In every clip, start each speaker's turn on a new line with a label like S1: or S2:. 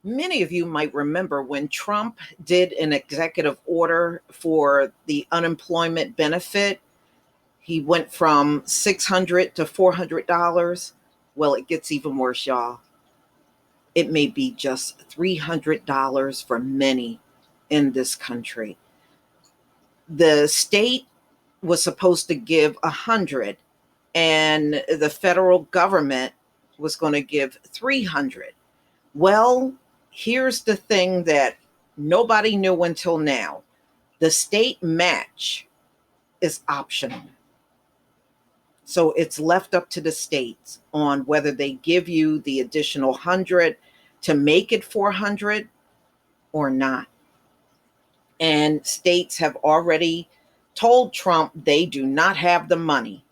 S1: Many of you might remember when Trump did an executive order for the unemployment benefit. He went from $600 to $400. Well, it gets even worse, y'all. It may be just $300 for many in this country. The state was supposed to give 100, and the federal government was going to give 300. Well, here's the thing that nobody knew until now. The state match is optional. So it's left up to the states on whether they give you the additional 100 to make it 400 or not. And states have already told Trump they do not have the money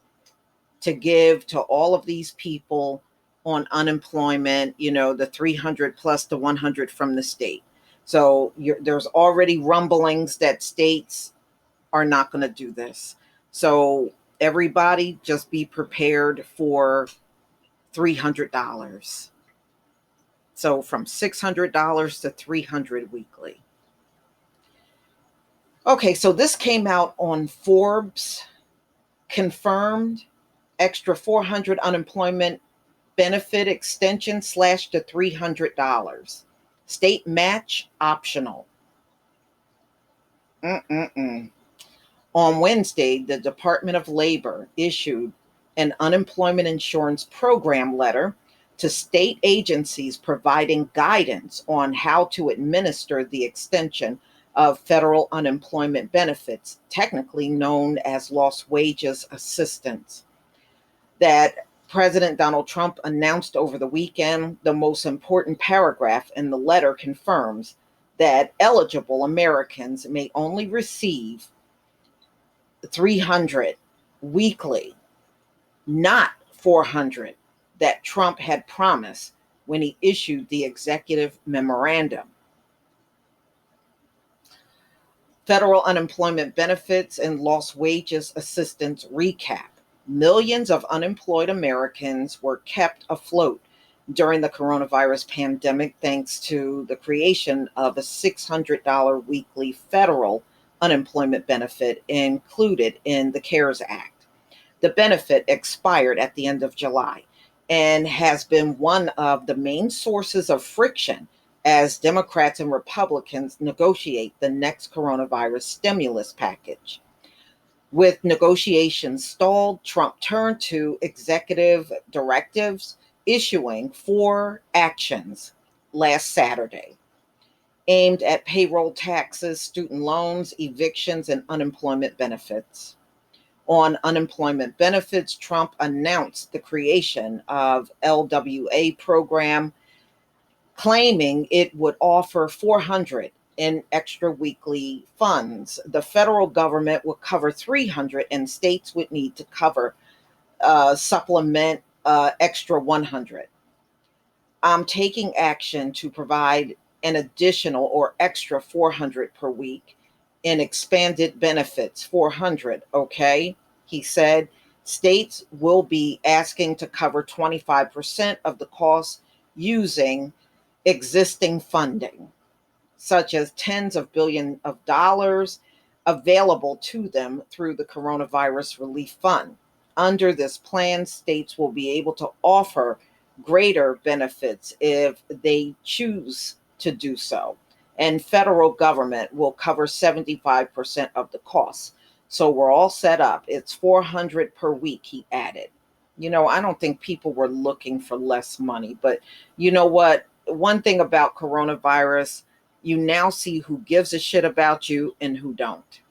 S1: to give to all of these people on unemployment, the 300 plus the 100 from the state. So there's already rumblings that states are not going to do this. So everybody just be prepared for $300. So from $600 to $300 weekly. Okay, so this came out on Forbes, confirmed extra 400 unemployment benefit extension slashed to $300. State match optional. On Wednesday, the Department of Labor issued an unemployment insurance program letter to state agencies providing guidance on how to administer the extension of federal unemployment benefits, technically known as lost wages assistance, that President Donald Trump announced over the weekend. The most important paragraph in the letter confirms that eligible Americans may only receive 300 weekly, not 400 that Trump had promised when he issued the executive memorandum. Federal unemployment benefits and lost wages assistance recap. Millions of unemployed Americans were kept afloat during the coronavirus pandemic thanks to the creation of a $600 weekly federal unemployment benefit included in the CARES Act. The benefit expired at the end of July and has been one of the main sources of friction as Democrats and Republicans negotiate the next coronavirus stimulus package. With negotiations stalled, Trump turned to executive directives, issuing 4 actions last Saturday aimed at payroll taxes, student loans, evictions, and unemployment benefits. On unemployment benefits, Trump announced the creation of LWA program, claiming it would offer 400 in extra weekly funds. The federal government would cover 300 and states would need to cover supplement extra 100. I'm taking action to provide an additional or extra 400 per week in expanded benefits, 400, okay? He said states will be asking to cover 25% of the cost using existing funding, such as tens of billions of dollars available to them through the Coronavirus Relief Fund. Under this plan, states will be able to offer greater benefits if they choose to do so, and federal government will cover 75% of the costs. So we're all set up. It's 400 per week, he added. I don't think people were looking for less money, but you know what? One thing about coronavirus, you now see who gives a shit about you and who don't.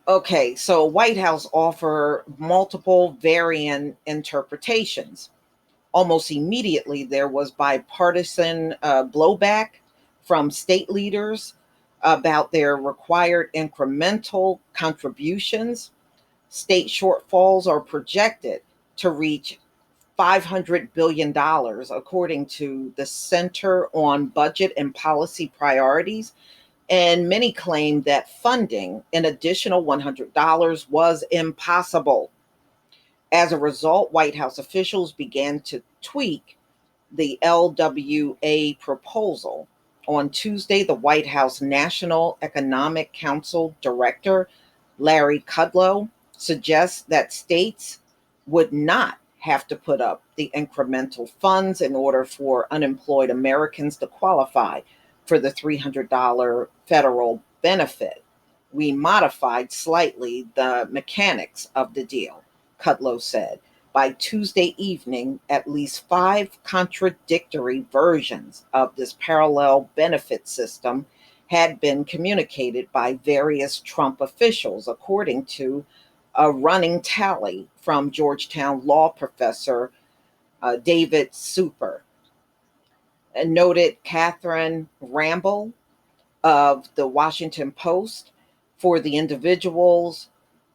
S1: Okay, so White House offer multiple variant interpretations. Almost immediately, there was bipartisan blowback from state leaders about their required incremental contributions. State shortfalls are projected to reach $500 billion, according to the Center on Budget and Policy Priorities. And many claim that funding an additional $100 was impossible. As a result, White House officials began to tweak the LWA proposal. On Tuesday, the White House National Economic Council Director Larry Kudlow suggests that states would not have to put up the incremental funds in order for unemployed Americans to qualify for the $300 federal benefit. We modified slightly the mechanics of the deal, Kudlow said. By Tuesday evening, at least 5 contradictory versions of this parallel benefit system had been communicated by various Trump officials, according to a running tally from Georgetown law professor David Super. And noted Catherine Ramble of the Washington Post, for the individuals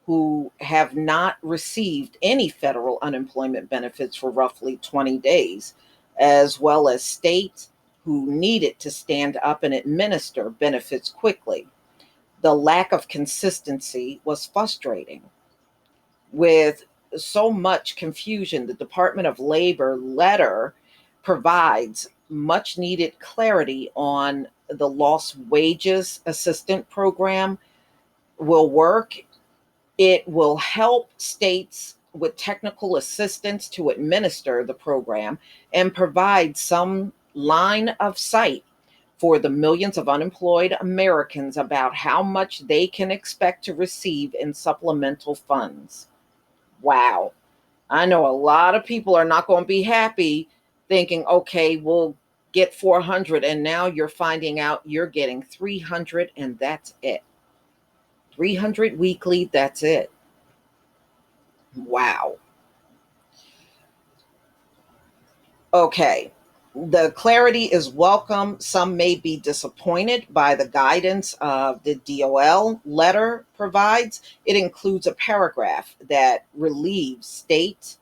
S1: who have not received any federal unemployment benefits for roughly 20 days, as well as states who needed to stand up and administer benefits quickly. The lack of consistency was frustrating. With so much confusion, the Department of Labor letter provides much needed clarity on the lost wages assistance program will work. It will help states with technical assistance to administer the program and provide some line of sight for the millions of unemployed Americans about how much they can expect to receive in supplemental funds. Wow. I know a lot of people are not going to be happy thinking, okay, we'll get 400 and now you're finding out you're getting 300 and that's it. 300 weekly, that's it. Wow. Okay. The clarity is welcome. Some may be disappointed by the guidance of the DOL letter provides. It includes a paragraph that relieves states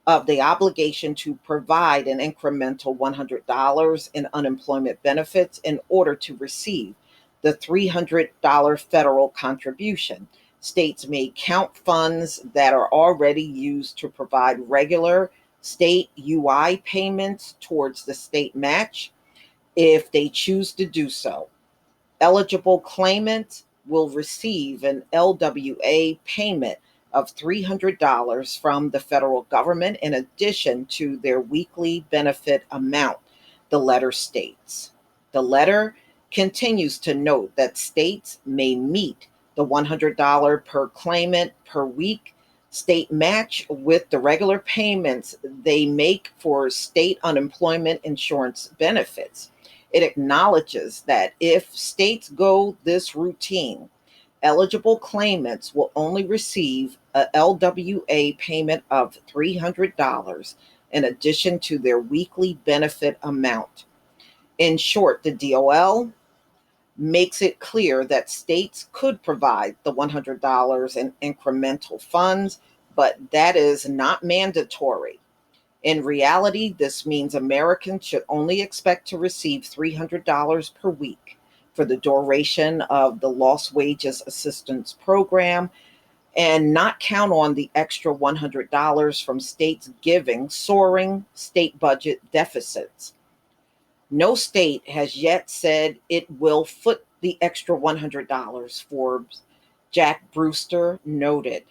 S1: of the obligation to provide an incremental $100 in unemployment benefits in order to receive the $300 federal contribution. States may count funds that are already used to provide regular state UI payments towards the state match if they choose to do so. Eligible claimants will receive an LWA payment of $300 from the federal government in addition to their weekly benefit amount, the letter states. The letter continues to note that states may meet the $100 per claimant per week state match with the regular payments they make for state unemployment insurance benefits. It acknowledges that if states go this routine, eligible claimants will only receive a LWA payment of $300 in addition to their weekly benefit amount. In short, the DOL makes it clear that states could provide the $100 in incremental funds, but that is not mandatory. In reality, this means Americans should only expect to receive $300 per week for the duration of the Lost Wages Assistance Program and not count on the extra $100 from states giving soaring state budget deficits. No state has yet said it will foot the extra $100, Forbes Jack Brewster noted.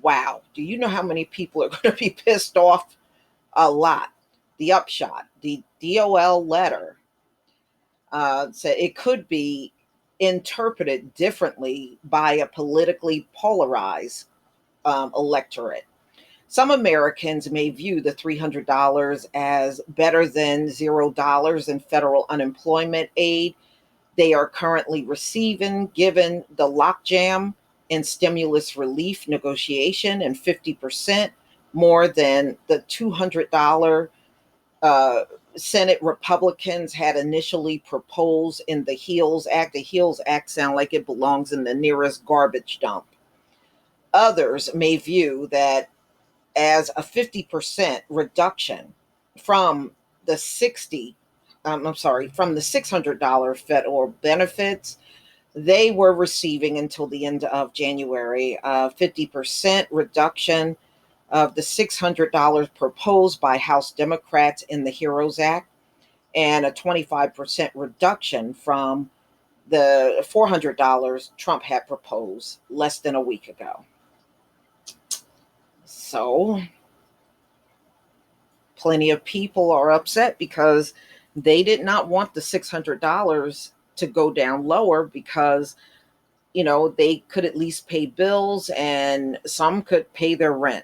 S1: Wow. Do you know how many people are going to be pissed off? A lot. The upshot, the DOL letter said it could be interpreted differently by a politically polarized electorate. Some Americans may view the $300 as better than $0 in federal unemployment aid they are currently receiving, given the lockjam in stimulus relief negotiation and 50% more than the $200 Senate Republicans had initially proposed in the HEALS Act. The HEALS Act sounds like it belongs in the nearest garbage dump. Others may view that as a 50% reduction from the from the $600 federal benefits they were receiving until the end of January. 50% reduction of the $600 proposed by House Democrats in the HEROES Act, and a 25% reduction from the $400 Trump had proposed less than a week ago. So, plenty of people are upset because they did not want the $600 to go down lower because, they could at least pay bills and some could pay their rent.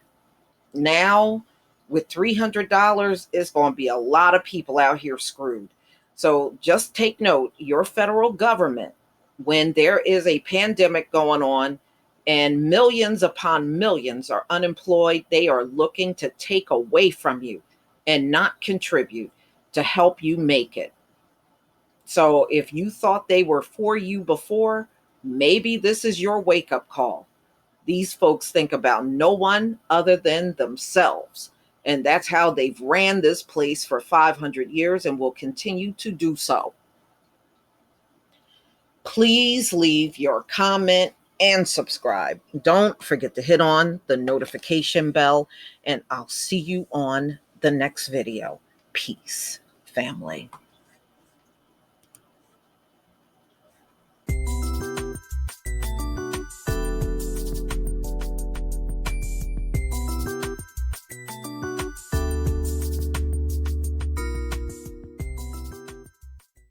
S1: Now, with $300, it's going to be a lot of people out here screwed. So just take note, your federal government, when there is a pandemic going on and millions upon millions are unemployed, they are looking to take away from you and not contribute to help you make it. So if you thought they were for you before, maybe this is your wake-up call. These folks think about no one other than themselves. And that's how they've ran this place for 500 years and will continue to do so. Please leave your comment and subscribe. Don't forget to hit on the notification bell, and I'll see you on the next video. Peace, family.